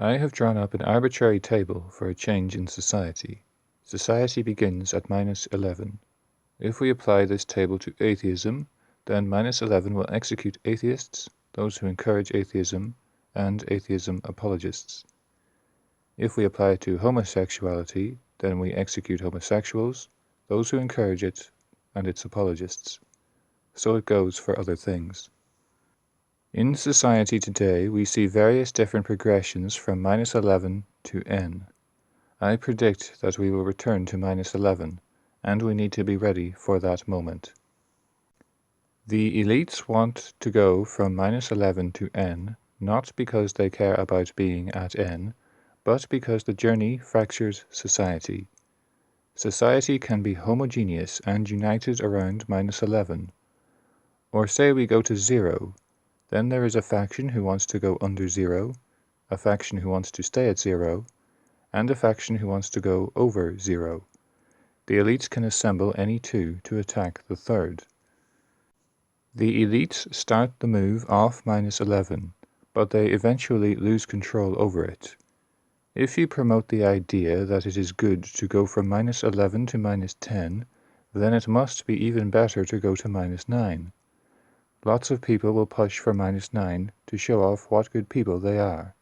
I have drawn up an arbitrary table for a change in society. Society begins at -11. If we apply this table to atheism, then -11 will execute atheists, those who encourage atheism, and atheism apologists. If we apply it to homosexuality, then we execute homosexuals, those who encourage it, and its apologists. So it goes for other things. In society today, we see various different progressions from -11 to n. I predict that we will return to -11, and we need to be ready for that moment. The elites want to go from -11 to n, not because they care about being at n, but because the journey fractures society. Society can be homogeneous and united around -11. Or say we go to 0. Then there is a faction who wants to go under 0, a faction who wants to stay at 0, and a faction who wants to go over 0. The elites can assemble any two to attack the third. The elites start the move off -11, but they eventually lose control over it. If you promote the idea that it is good to go from -11 to -10, then it must be even better to go to -9. Lots of people will push for -9 to show off what good people they are.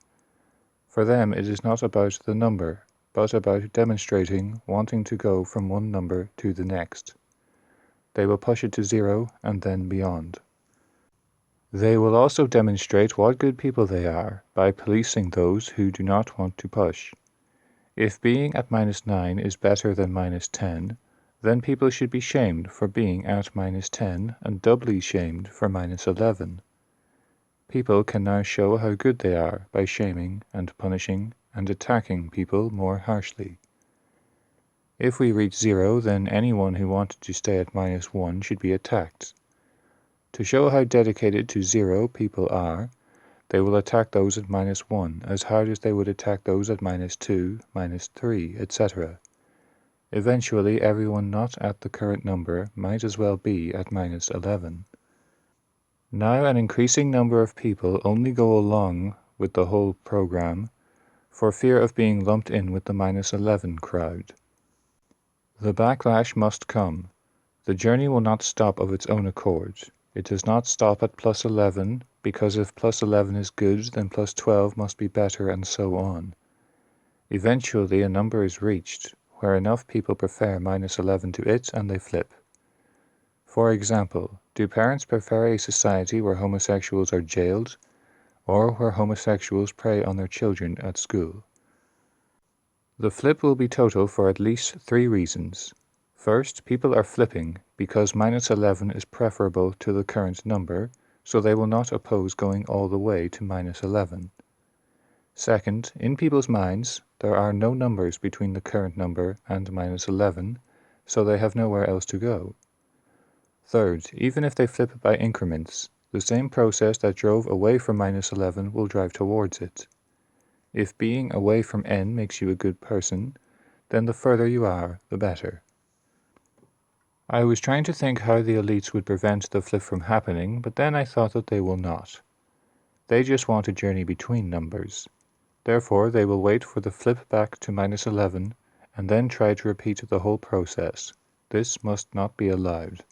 For them it is not about the number, but about demonstrating wanting to go from one number to the next. They will push it to 0 and then beyond. They will also demonstrate what good people they are by policing those who do not want to push. If being at -9 is better than -10, then people should be shamed for being at -10 and doubly shamed for -11. People can now show how good they are by shaming and punishing and attacking people more harshly. If we reach 0, then anyone who wanted to stay at -1 should be attacked. To show how dedicated to 0 people are, they will attack those at -1 as hard as they would attack those at -2, -3, etc. Eventually, everyone not at the current number might as well be at -11. Now an increasing number of people only go along with the whole program for fear of being lumped in with the -11 crowd. The backlash must come. The journey will not stop of its own accord. It does not stop at +11, because if +11 is good, then +12 must be better, and so on. Eventually a number is reached where enough people prefer -11 to it and they flip. For example, do parents prefer a society where homosexuals are jailed, or where homosexuals prey on their children at school? The flip will be total for at least 3 reasons. First, people are flipping because -11 is preferable to the current number, so they will not oppose going all the way to -11. Second, in people's minds, there are no numbers between the current number and -11, so they have nowhere else to go. Third, even if they flip by increments, the same process that drove away from -11 will drive towards it. If being away from n makes you a good person, then the further you are, the better. I was trying to think how the elites would prevent the flip from happening, but then I thought that they will not. They just want a journey between numbers. Therefore, they will wait for the flip back to -11 and then try to repeat the whole process. This must not be allowed.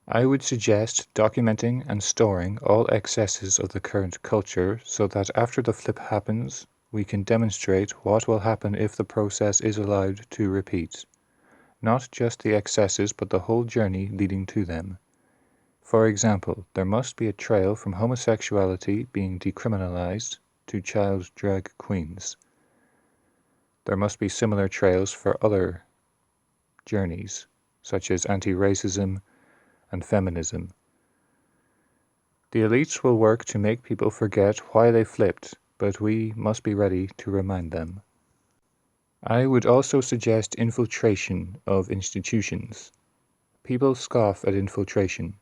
I would suggest documenting and storing all excesses of the current culture so that after the flip happens, we can demonstrate what will happen if the process is allowed to repeat. Not just the excesses, but the whole journey leading to them. For example, there must be a trail from homosexuality being decriminalized to child drag queens. There must be similar trails for other journeys, such as anti-racism and feminism. The elites will work to make people forget why they flipped, but we must be ready to remind them. I would also suggest infiltration of institutions. People scoff at infiltration.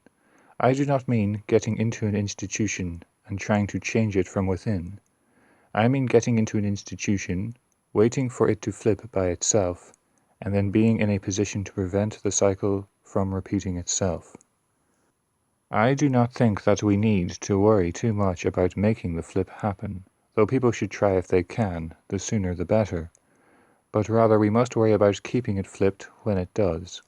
I do not mean getting into an institution and trying to change it from within. I mean getting into an institution, waiting for it to flip by itself, and then being in a position to prevent the cycle from repeating itself. I do not think that we need to worry too much about making the flip happen. though people should try if they can, the sooner the better. But rather we must worry about keeping it flipped when it does.